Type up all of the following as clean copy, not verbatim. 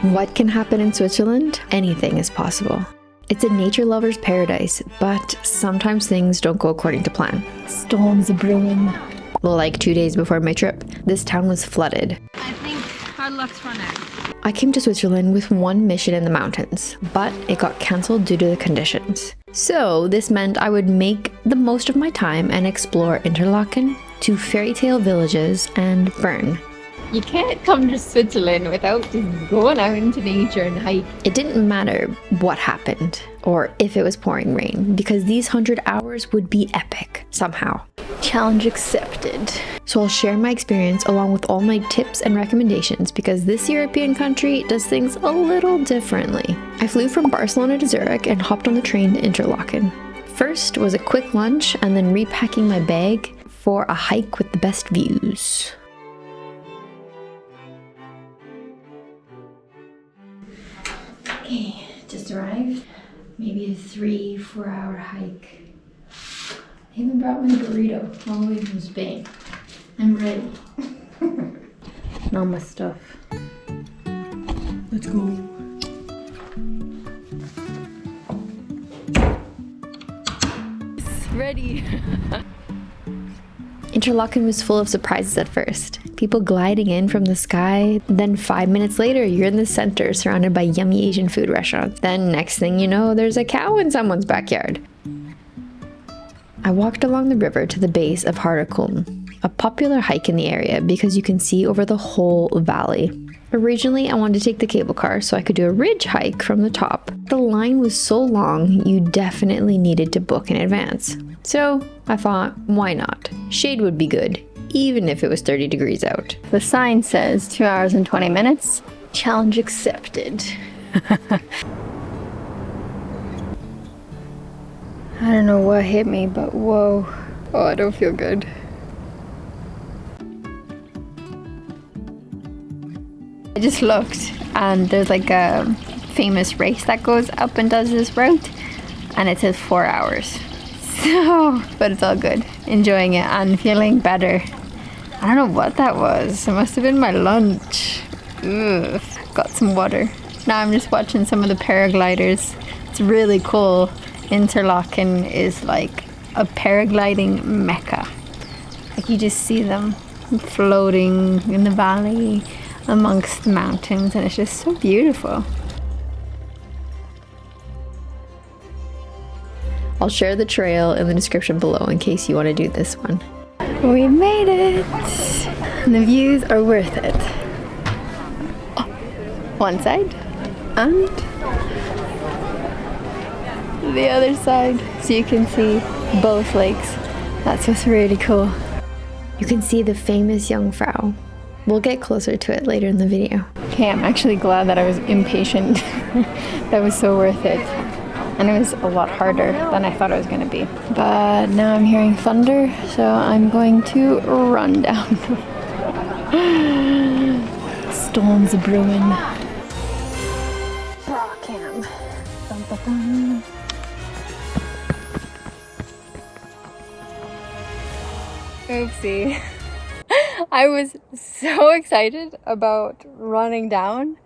What can happen in Switzerland? Anything is possible. It's a nature lover's paradise, but sometimes things don't go according to plan. Storms are brewing. Like 2 days before my trip, this town was flooded. I think our luck's run out. I came to Switzerland with one mission in the mountains, but it got cancelled due to the conditions. So this meant I would make the most of my time and explore Interlaken, two fairy tale villages, and Bern. You can't come to Switzerland without just going out into nature and hike. It didn't matter what happened or if it was pouring rain, because these 100 hours would be epic somehow. Challenge accepted. So I'll share my experience along with all my tips and recommendations, because this European country does things a little differently. I flew from Barcelona to Zurich and hopped on the train to Interlaken. First was a quick lunch and then repacking my bag for a hike with the best views. Okay, just arrived. Maybe a 3-4 hour hike. I even brought my burrito all the way from Spain. I'm ready. And all my stuff. Let's go. Ready. Interlaken was full of surprises at first. People gliding in from the sky, then 5 minutes later you're in the center surrounded by yummy Asian food restaurants. Then next thing you know, there's a cow in someone's backyard. I walked along the river to the base of Kulm, a popular hike in the area because you can see over the whole valley. Originally, I wanted to take the cable car so I could do a ridge hike from the top. The line was so long, you definitely needed to book in advance. So I thought, why not? Shade would be good, even if it was 30 degrees out. The sign says 2 hours and 20 minutes. Challenge accepted. I don't know what hit me, but whoa. Oh, I don't feel good. I just looked and there's like a famous race that goes up and does this route and it says 4 hours. So, but it's all good. Enjoying it and feeling better. I don't know what that was. It must have been my lunch. Ugh. Got some water. Now I'm just watching some of the paragliders. It's really cool. Interlaken is like a paragliding mecca. Like you just see them floating in the valley amongst the mountains and it's just so beautiful. I'll share the trail in the description below in case you want to do this one. We made it! And the views are worth it. Oh, one side and the other side. So you can see both lakes. That's what's really cool. You can see the famous Jungfrau. We'll get closer to it later in the video. Okay, I'm actually glad that I was impatient. That was so worth it. And it was a lot harder than I thought it was going to be. But now I'm hearing thunder, so I'm going to run down. Storms are brewing. Brockham. Dun, dun, dun. Oopsie. I was so excited about running down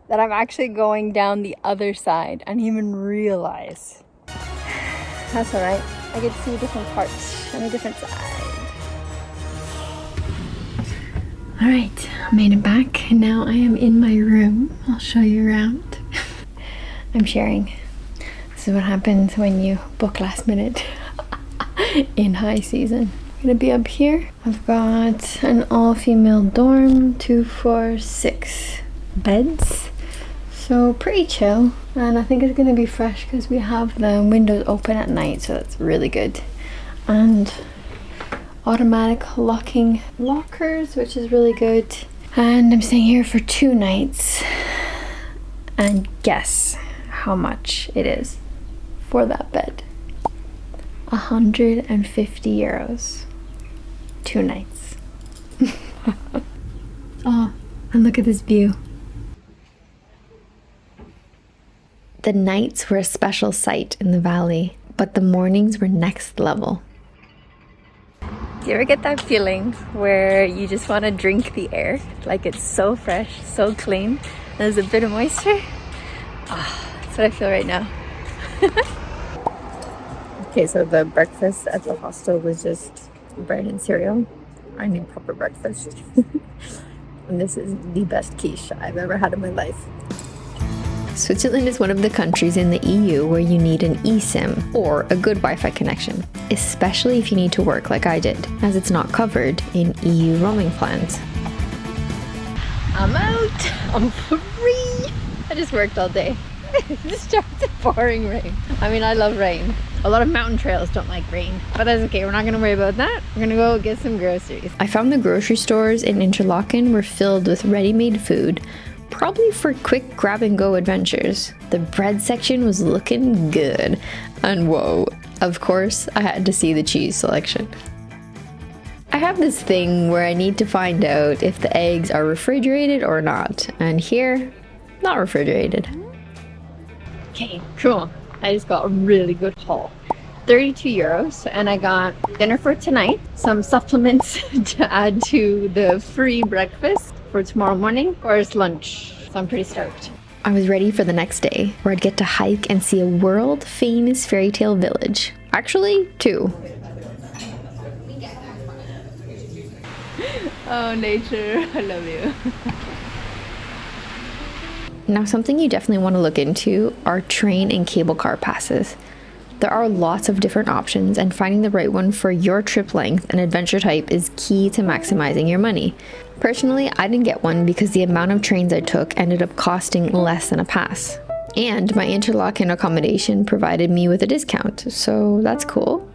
that I'm actually going down the other side and even realize. That's alright. I get to see different parts on a different side. Alright, I made it back and now I am in my room. I'll show you around. I'm sharing. This is what happens when you book last minute in high season. I'm gonna be up here. I've got an all-female dorm, 2, 4, 6 beds. So pretty chill, and I think it's gonna be fresh because we have the windows open at night, so that's really good. And automatic locking lockers, which is really good. And I'm staying here for 2 nights. And guess how much it is for that bed. 150 euros. 2 nights. Oh, and look at this view. The nights were a special sight in the valley, but the mornings were next level. Do you ever get that feeling where you just want to drink the air? Like it's so fresh, so clean, There's a bit of moisture. That's what I feel right now. Okay, so the breakfast at the hostel was just bread and cereal. I need proper breakfast. And this is the best quiche I've ever had in my life. Switzerland is one of the countries in the EU where you need an eSIM or a good Wi-Fi connection, especially if you need to work like I did, as it's not covered in EU roaming plans. I'm out! I'm free! I just worked all day. It starts pouring rain. I mean, I love rain. A lot of mountain trails don't like rain, but that's okay. We're not going to worry about that. We're going to go get some groceries. I found the grocery stores in Interlaken were filled with ready-made food, probably for quick grab-and-go adventures. The bread section was looking good. And whoa, of course, I had to see the cheese selection. I have this thing where I need to find out if the eggs are refrigerated or not. And here, not refrigerated. Okay, cool. I just got a really good haul. 32 euros, and I got dinner for tonight, some supplements to add to the free breakfast for tomorrow morning, of course lunch. So I'm pretty stoked. I was ready for the next day, where I'd get to hike and see a world-famous fairy tale village. Actually, 2. Oh, nature, I love you. Now, something you definitely want to look into are train and cable car passes. There are lots of different options, and finding the right one for your trip length and adventure type is key to maximizing your money. Personally, I didn't get one because the amount of trains I took ended up costing less than a pass. And my Interlaken accommodation provided me with a discount, so that's cool.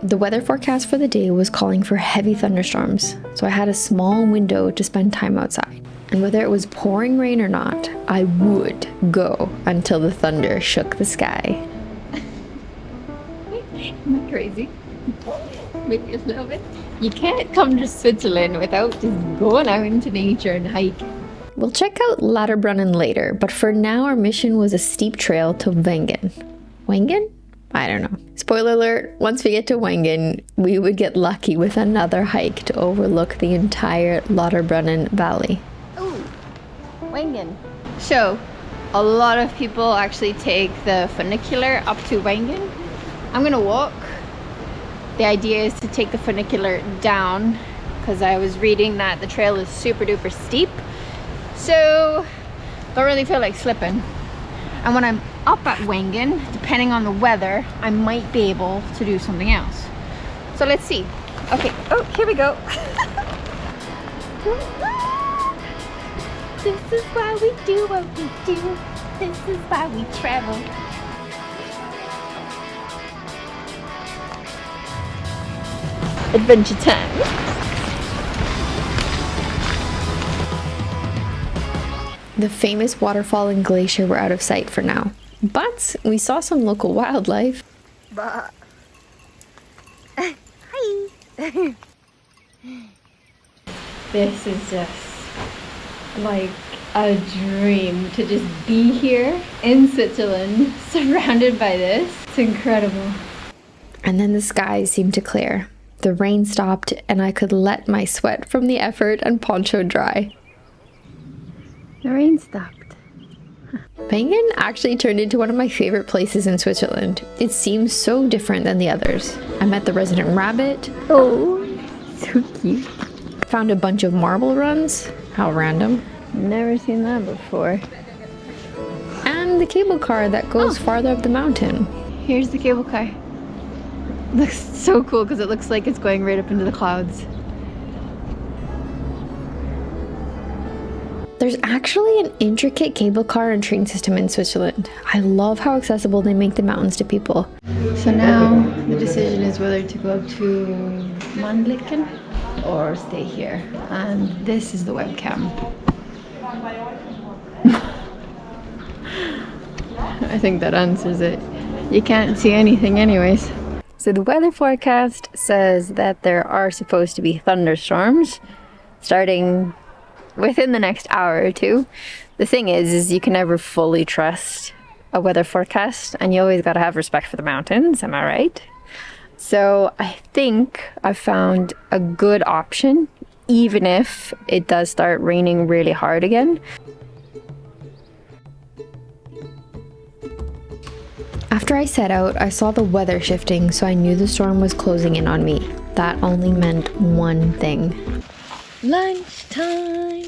The weather forecast for the day was calling for heavy thunderstorms, so I had a small window to spend time outside. And whether it was pouring rain or not, I would go until the thunder shook the sky. Am I crazy? Maybe a little bit. You can't come to Switzerland without just going out into nature and hiking. We'll check out Lauterbrunnen later, but for now our mission was a steep trail to Wengen. Wengen? I don't know. Spoiler alert, once we get to Wengen, we would get lucky with another hike to overlook the entire Lauterbrunnen Valley. Wengen. So, a lot of people actually take the funicular up to Wengen. I'm gonna walk. The idea is to take the funicular down because I was reading that the trail is super duper steep. So, don't really feel like slipping. And when I'm up at Wengen, depending on the weather, I might be able to do something else. So let's see. Okay, oh, here we go. This is why we do what we do. This is why we travel. Adventure time. The famous waterfall and glacier were out of sight for now, but we saw some local wildlife. Hi. This is just like a dream to just be here in Switzerland, surrounded by this. It's incredible. And then the skies seemed to clear. The rain stopped, and I could let my sweat from the effort and poncho dry. The rain stopped. Wengen actually turned into one of my favorite places in Switzerland. It seems so different than the others. I met the resident rabbit. Oh, so cute. Found a bunch of marble runs. How random. Never seen that before. And the cable car that goes farther up the mountain. Here's the cable car. Looks so cool because it looks like it's going right up into the clouds. There's actually an intricate cable car and train system in Switzerland. I love how accessible they make the mountains to people. So now the decision is whether to go to Interlaken or stay here. And this is the webcam. I think that answers it. You can't see anything anyways. So the weather forecast says that there are supposed to be thunderstorms starting within the next hour or two. The thing is you can never fully trust a weather forecast, and you always got to have respect for the mountains, am I right? So I think I found a good option even if it does start raining really hard again. After I set out, I saw the weather shifting, so I knew the storm was closing in on me. That only meant one thing. Lunchtime.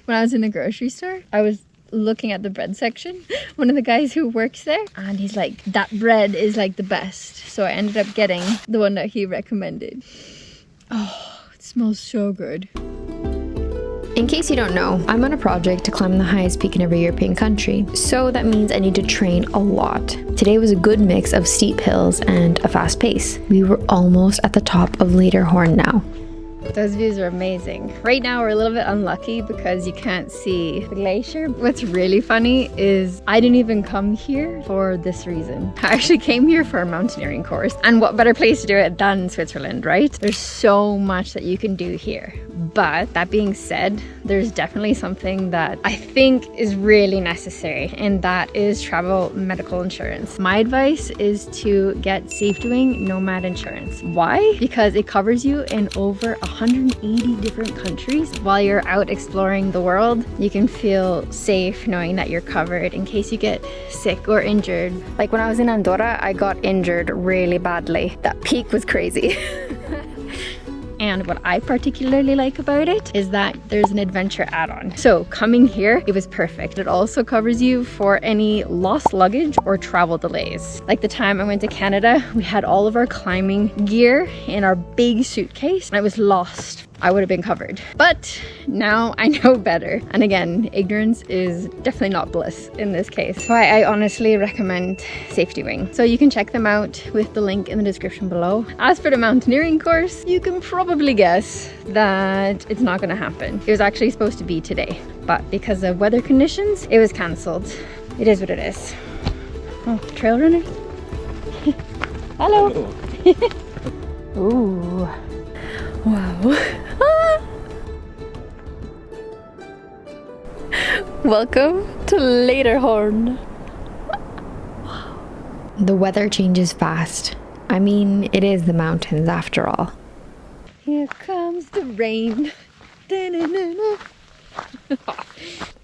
When I was in the grocery store, I was looking at the bread section. One of the guys who works there, and he's like, that bread is like the best. So I ended up getting the one that he recommended. Oh, it smells so good. In case you don't know, I'm on a project to climb the highest peak in every European country, so that means I need to train a lot. Today was a good mix of steep hills and a fast pace. We were almost at the top of Lauterbrunnen now. Those views are amazing. Right now we're a little bit unlucky because you can't see the glacier. What's really funny is I didn't even come here for this reason. I actually came here for a mountaineering course. And what better place to do it than Switzerland, right? There's so much that you can do here. But that being said, there's definitely something that I think is really necessary, and that is travel medical insurance. My advice is to get Safe Doing Nomad insurance. Why? Because it covers you in over 180 different countries. While you're out exploring the world, you can feel safe knowing that you're covered in case you get sick or injured. Like when I was in Andorra, I got injured really badly. That peak was crazy. And what I particularly like about it is that there's an adventure add-on. So coming here, it was perfect. It also covers you for any lost luggage or travel delays. Like the time I went to Canada, we had all of our climbing gear in our big suitcase and it was lost. I would have been covered. But now I know better. And again, ignorance is definitely not bliss in this case. So I honestly recommend Safe Doing. So you can check them out with the link in the description below. As for the mountaineering course, you can probably guess that it's not gonna happen. It was actually supposed to be today, but because of weather conditions, it was cancelled. It is what it is. Oh, trail runner. Hello. Ooh. Wow. Welcome to Lauterbrunnen. The weather changes fast. I mean, it is the mountains after all. Here comes the rain.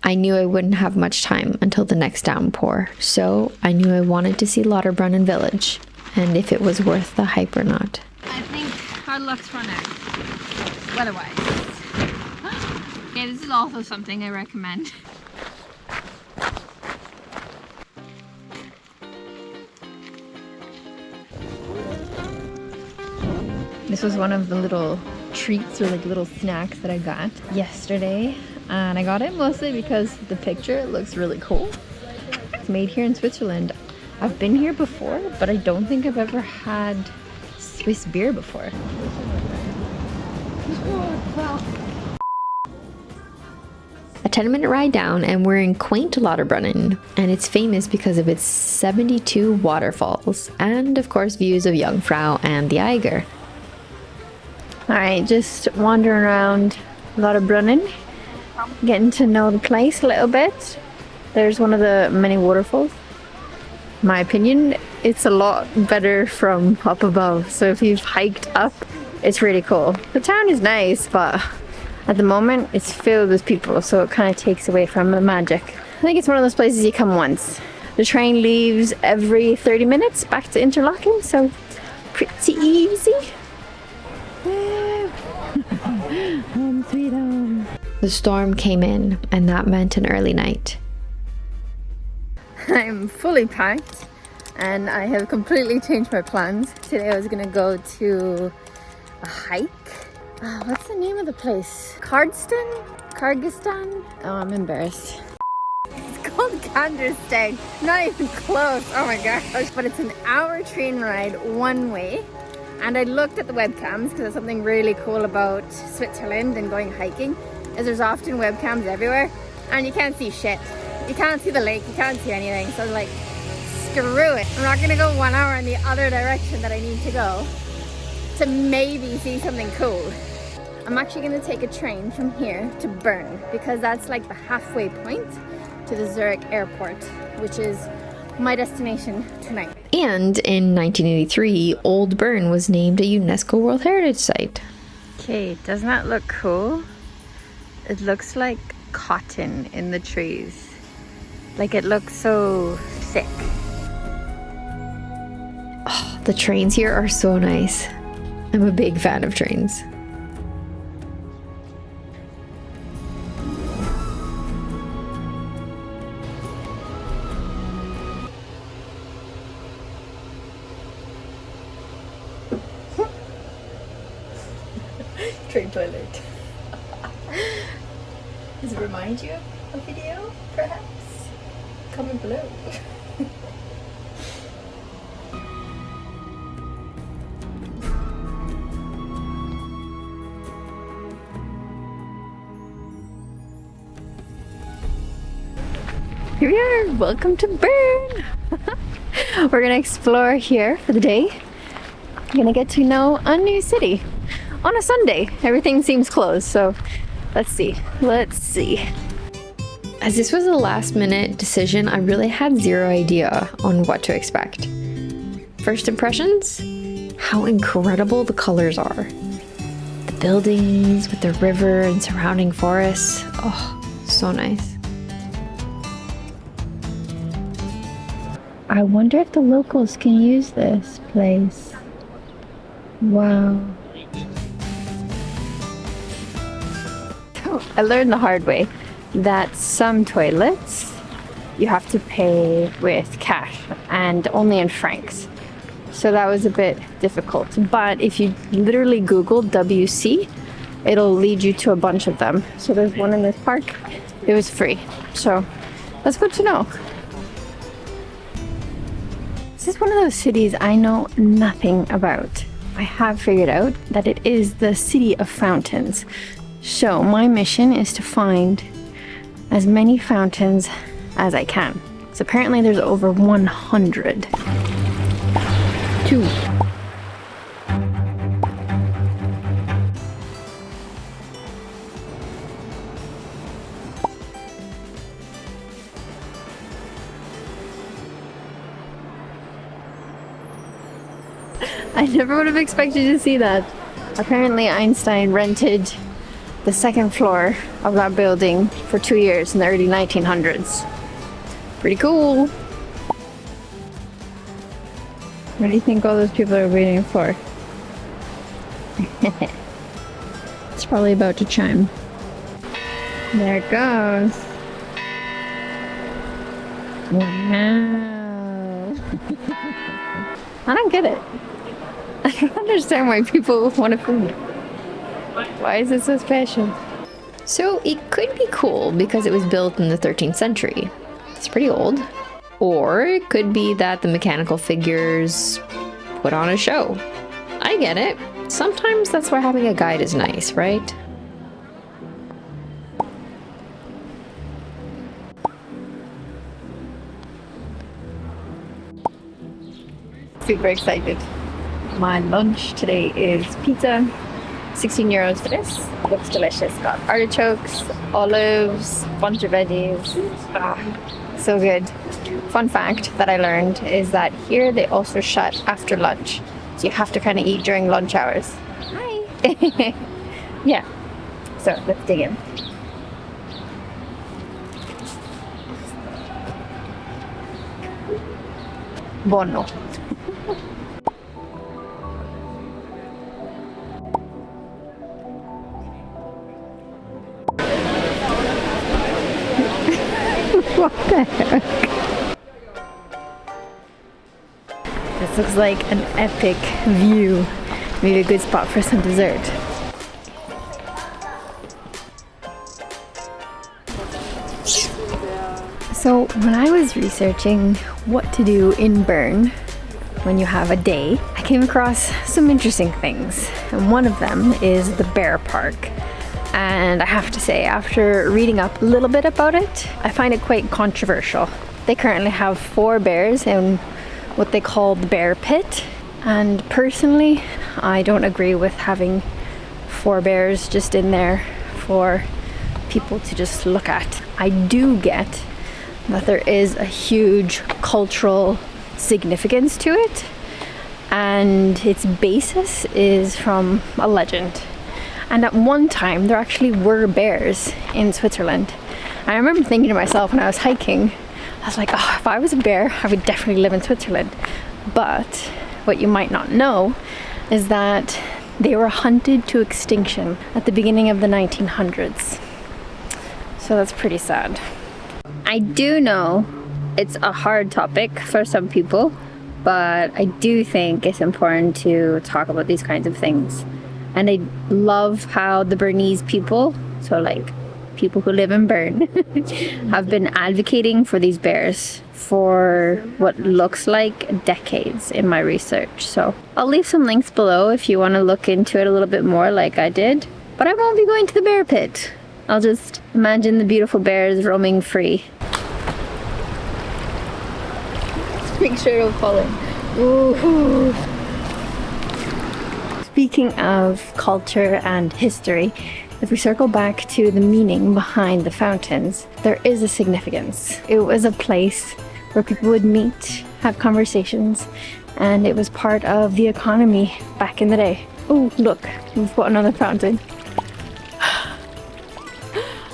I knew I wouldn't have much time until the next downpour, so I knew I wanted to see Lauterbrunnen Village, and if it was worth the hype or not. I think hard luck's run out, weather-wise. Okay, this is also something I recommend. This was one of the little treats or like little snacks that I got yesterday, and I got it mostly because the picture looks really cool. It's made here in Switzerland. I've been here before, but I don't think I've ever had Swiss beer before. A 10-minute ride down and we're in quaint Lauterbrunnen, and it's famous because of its 72 waterfalls and of course views of Jungfrau and the Eiger. Alright, just wandering around Lauterbrunnen, getting to know the place a little bit. There's one of the many waterfalls. In my opinion, it's a lot better from up above. So if you've hiked up, it's really cool. The town is nice, but at the moment it's filled with people, so it kind of takes away from the magic. I think it's one of those places you come once. The train leaves every 30 minutes back to Interlaken, so pretty easy. Home sweet home. The storm came in, and that meant an early night. I'm fully packed and I have completely changed my plans. Today I was gonna go to a hike. What's the name of the place? Kyrgyzstan? Oh, I'm embarrassed. It's called Kandersteg. Not even close. Oh my gosh. But it's an hour train ride one way. And I looked at the webcams because there's something really cool about Switzerland and going hiking is there's often webcams everywhere and you can't see shit. You can't see the lake, you can't see anything. So I was like, screw it. I'm not gonna go 1 hour in the other direction that I need to go to maybe see something cool. I'm actually gonna take a train from here to Bern because that's like the halfway point to the Zurich airport, which is my destination tonight. And in 1983, Old Bern was named a UNESCO World Heritage Site. Okay, doesn't that look cool? It looks like cotton in the trees. Like it looks so thick. Oh, the trains here are so nice. I'm a big fan of trains. Train toilet. Does it remind you of a video, perhaps? Comment below. Here we are, welcome to Bern! We're gonna explore here for the day. We're gonna get to know a new city. On a Sunday, everything seems closed, so let's see. As this was a last minute decision, I really had zero idea on what to expect. First impressions? How incredible the colors are. The buildings with the river and surrounding forests. Oh, so nice. I wonder if the locals can use this place. Wow. I learned the hard way that some toilets you have to pay with cash and only in francs. So that was a bit difficult. But if you literally Google WC, it'll lead you to a bunch of them. So there's one in this park. It was free. So that's good to know. This is one of those cities I know nothing about. I have figured out that it is the city of fountains. So my mission is to find as many fountains as I can. So apparently there's over 100. Two. I never would have expected to see that. Apparently Einstein rented the second floor of that building for 2 years in the early 1900s. Pretty cool. What do you think all those people are waiting for? It's probably about to chime. There it goes. Wow. I don't get it. I don't understand why people want to film it. Why is it so special? So it could be cool because it was built in the 13th century. It's pretty old. Or it could be that the mechanical figures put on a show. I get it. Sometimes that's why having a guide is nice, right? Super excited. My lunch today is pizza. 16 euros for this. Looks delicious. Got artichokes, olives, bunch of veggies. So good. Fun fact that I learned is that here they also shut after lunch. So you have to kind of eat during lunch hours. Hi. Yeah. So let's dig in. Buono. What the heck? This looks like an epic view. Maybe a good spot for some dessert. So when I was researching what to do in Bern when you have a day, I came across some interesting things. And one of them is the Bear Park. And I have to say, after reading up a little bit about it, I find it quite controversial. They currently have 4 bears in what they call the Bear Pit. And personally, I don't agree with having 4 bears just in there for people to just look at. I do get that there is a huge cultural significance to it. And its basis is from a legend. And at one time, there actually were bears in Switzerland. And I remember thinking to myself when I was hiking, I was like, oh, if I was a bear, I would definitely live in Switzerland. But what you might not know is that they were hunted to extinction at the beginning of the 1900s. So that's pretty sad. I do know it's a hard topic for some people, but I do think it's important to talk about these kinds of things. And I love how the Bernese people, so like people who live in Bern, have been advocating for these bears for what looks like decades in my research. So I'll leave some links below if you want to look into it a little bit more like I did. But I won't be going to the bear pit. I'll just imagine the beautiful bears roaming free. Let's make sure it'll fall in. Ooh. Speaking of culture and history, if we circle back to the meaning behind the fountains, there is a significance. It was a place where people would meet, have conversations, and it was part of the economy back in the day. Oh, look, we've got another fountain.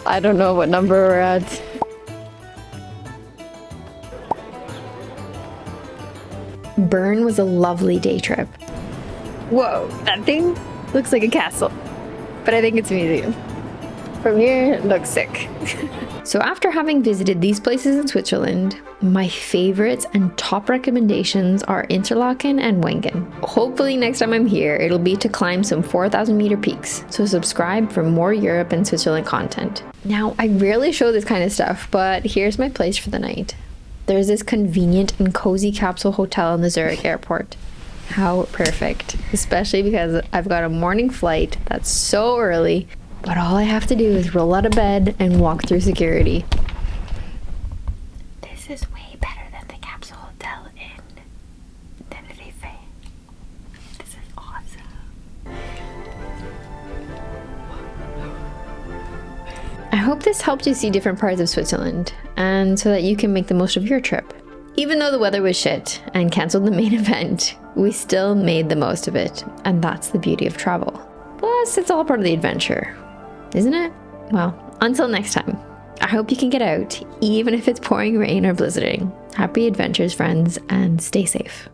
I don't know what number we're at. Bern was a lovely day trip. Whoa, that thing looks like a castle, but I think it's a museum. From here, it looks sick. So after having visited these places in Switzerland, my favorites and top recommendations are Interlaken and Wengen. Hopefully next time I'm here, it'll be to climb some 4,000 meter peaks. So subscribe for more Europe and Switzerland content. Now, I rarely show this kind of stuff, but here's my place for the night. There's this convenient and cozy capsule hotel in the Zurich airport. How perfect, especially because I've got a morning flight that's so early, but all I have to do is roll out of bed and walk through security. This is way better than the capsule hotel in Tenerife. This is awesome. I hope this helped you see different parts of Switzerland, and so that you can make the most of your trip. Even though the weather was shit and cancelled the main event, we still made the most of it, and that's the beauty of travel. Plus, it's all part of the adventure, isn't it? Well, until next time, I hope you can get out, even if it's pouring rain or blizzarding. Happy adventures, friends, and stay safe.